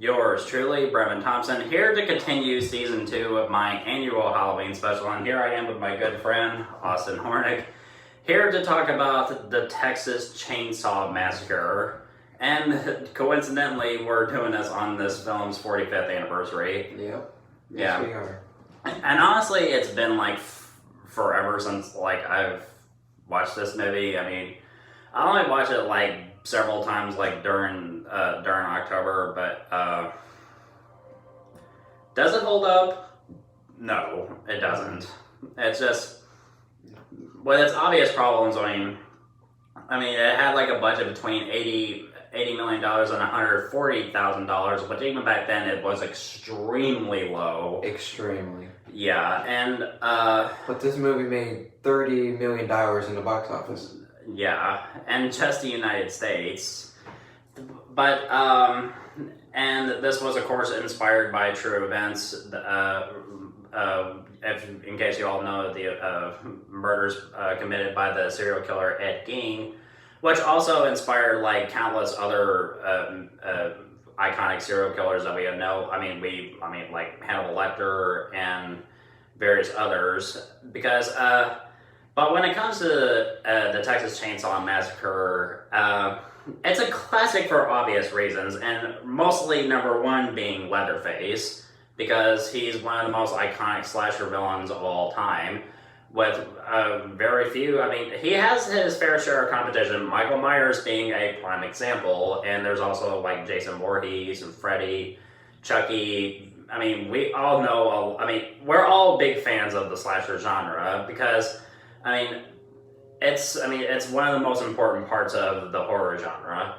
yours truly, Brevin Thompson, here to continue season 2 of my annual Halloween special. And here I am with my good friend, Austin Hornick, here to talk about the Texas Chain Saw Massacre. And coincidentally, we're doing this on this film's 45th anniversary. Yep. Yeah. Yes, we are. And honestly, it's been like forever since like I've watched this movie. I mean, I only watched it like several times like during October, but does it hold up? No, it doesn't. It's just with its obvious problems. I mean, it had like a budget between $80 million and $140,000, which even back then it was extremely low. Extremely. Yeah, and but this movie made $30 million in the box office. Yeah, and just the United States. But and this was of course inspired by true events. In case you all know, the murders committed by the serial killer Ed Gein, which also inspired like countless other iconic serial killers that we know. I mean, like Hannibal Lecter and various others. Because, but when it comes to the Texas Chain Saw Massacre, it's a classic for obvious reasons, and mostly number one being Leatherface, because he's one of the most iconic slasher villains of all time. With very few, I mean, he has his fair share of competition, Michael Myers being a prime example, and there's also like Jason Voorhees and Freddy, Chucky. I mean, we all know, we're all big fans of the slasher genre because, it's one of the most important parts of the horror genre.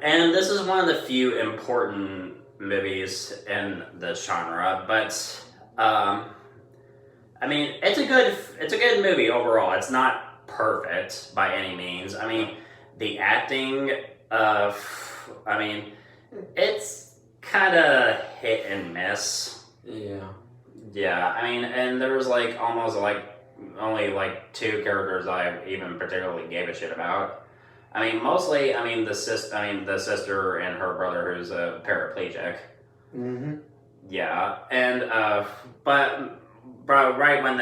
And this is one of the few important movies in this genre, but it's a good movie overall. It's not perfect by any means. I mean, the acting, it's kind of hit and miss. Yeah. Yeah, and there was like almost like only like two characters I even particularly gave a shit about. Mostly, the sister and her brother who's a paraplegic. Mm-hmm. Yeah, and but right when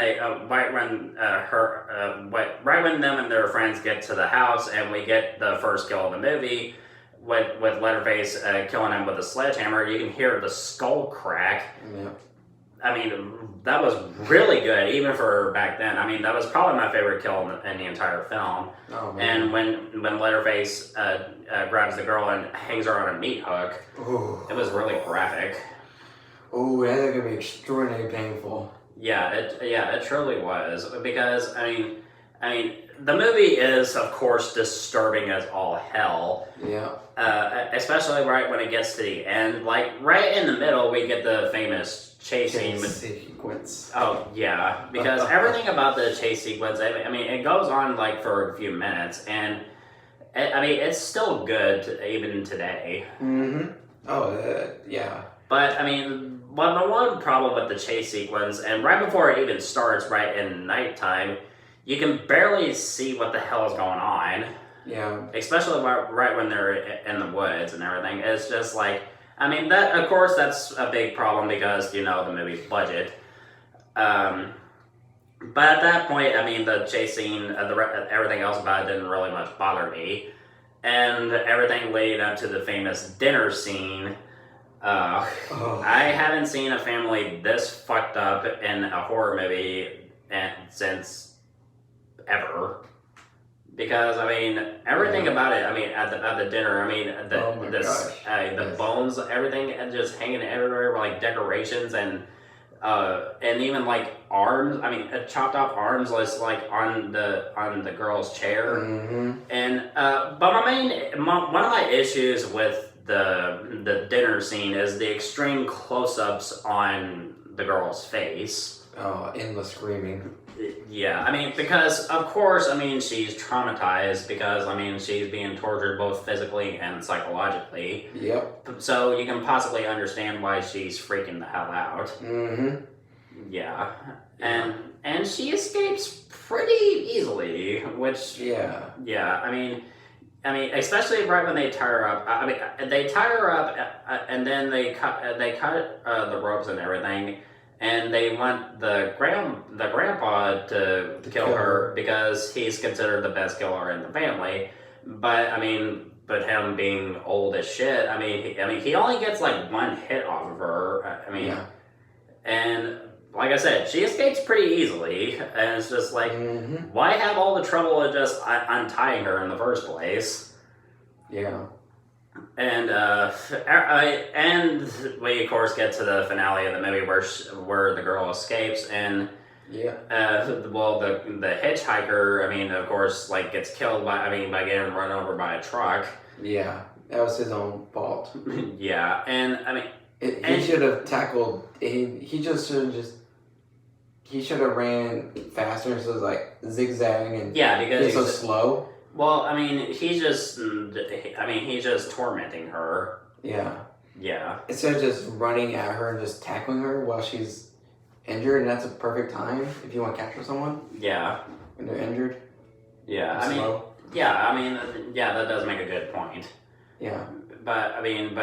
them and their friends get to the house and we get the first kill of the movie with Leatherface killing him with a sledgehammer, you can hear the skull crack. Yeah. That was really good, even for back then. That was probably my favorite kill in the entire film. Oh, man. And when Leatherface grabs the girl and hangs her on a meat hook, it was really graphic. Oh, that's gonna be extraordinarily painful. Yeah, it truly was, because the movie is of course disturbing as all hell. Yeah. Especially right when it gets to the end, like right in the middle, we get the famous chase sequence. Oh yeah, because everything about the chase sequence, it goes on like for a few minutes, and it's still good even today. Mm-hmm. Oh yeah. But the one problem with the chase sequence, and right before it even starts, right in nighttime, you can barely see what the hell is going on. Yeah. Especially right when they're in the woods and everything. It's just like, that, of course, that's a big problem because, the movie's budget. But at that point, the chase scene, everything else about it didn't really much bother me. And everything leading up to the famous dinner scene, I haven't seen a family this fucked up in a horror movie since ever. Because everything about it. At the dinner. The bones, everything, and just hanging everywhere, like decorations and even like arms. Chopped off arms, like on the girl's chair. Mm-hmm. And but one of my issues with the dinner scene is the extreme close-ups on the girl's face. Oh, endless screaming. Yeah, because of course, she's traumatized because, she's being tortured both physically and psychologically. Yep. So you can possibly understand why she's freaking the hell out. Mm-hmm. Yeah. And she escapes pretty easily, which... Yeah. Yeah, I mean, especially right when they tie her up. I mean, they tie her up, and then they cut the ropes and everything, and they want the grandpa to kill her because he's considered the best killer in the family. But I mean, but him being old as shit. I mean, he only gets like one hit off of her. I mean, Yeah. and like I said, she escapes pretty easily, and it's just like, why have all the trouble of just untying her in the first place? Yeah. And and we of course get to the finale of the movie where the girl escapes, and Yeah. well, the hitchhiker, I mean, of course, like gets killed by getting run over by a truck. Yeah. That was his own fault. Yeah, and I mean, He should have tackled. He should have ran faster. So it was like zigzagging and yeah, because he's so slow. Well, I mean, he's just tormenting her. Yeah. Yeah. Instead of just running at her and just tackling her while she's injured, and that's a perfect time if you want to capture someone Yeah. when they're injured. Yeah. Slow. Yeah, that does make a good point. Yeah. But I mean,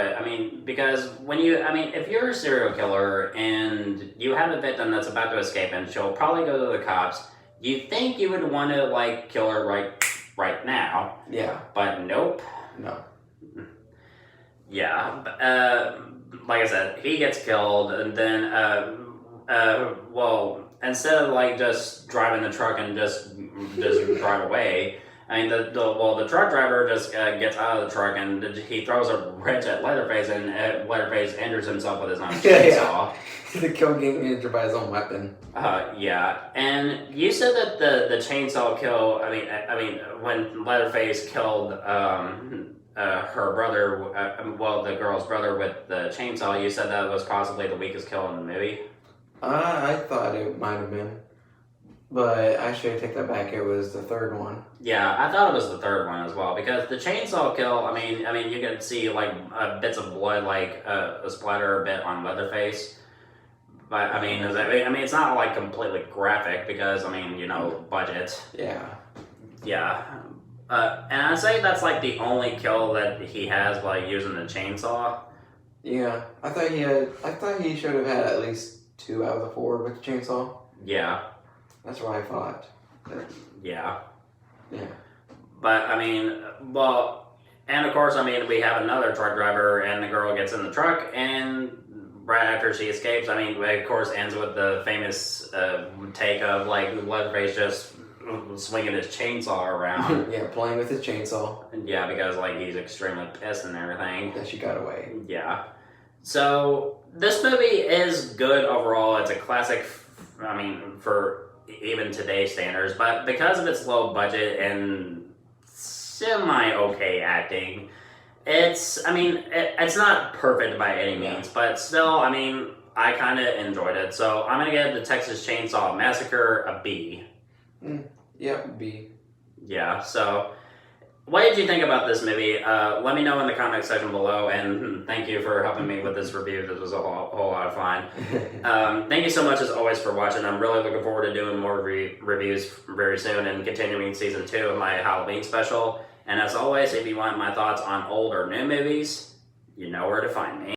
because if you're a serial killer and you have a victim that's about to escape and she'll probably go to the cops, you think you would want to like kill her right now. Yeah. But nope. No. Yeah. Like I said, he gets killed, and then well, instead of like just driving the truck and just drive away. I mean, the truck driver just gets out of the truck and he throws a wrench at Leatherface, and Leatherface injures himself with his own chainsaw. The kill getting injured by his own weapon. Yeah, and you said that the chainsaw kill. I mean, when Leatherface killed her brother, the girl's brother with the chainsaw, you said that was possibly the weakest kill in the movie. I thought it might have been. But actually, I take that back. It was the third one. Yeah, I thought it was the third one as well, because the chainsaw kill. I mean, you can see like bits of blood, like splatter a bit on Leatherface. But I mean, it's not like completely graphic because budget. Yeah. Yeah, and I'd say that's like the only kill that he has by using the chainsaw. Yeah, I thought he should have had at least 2 out of the 4 with the chainsaw. Yeah. That's what I thought. Yeah. Yeah. But I mean, well, and of course, we have another truck driver, and the girl gets in the truck, and right after she escapes, it of course ends with the famous take of like Leatherface just swinging his chainsaw around. Yeah, playing with his chainsaw. Yeah, because like he's extremely pissed and everything. That she got away. Yeah. So this movie is good overall. It's a classic. For even today's standards, but because of its low budget and semi-okay acting, it's not perfect by any means, but still, I kind of enjoyed it. So I'm going to give the Texas Chain Saw Massacre a B. Yep, B. Yeah, so what did you think about this movie? Let me know in the comment section below, and thank you for helping me with this review. This was a whole lot of fun. Thank you so much as always for watching. I'm really looking forward to doing more reviews very soon and continuing season 2 of my Halloween special. And as always, if you want my thoughts on old or new movies, you know where to find me.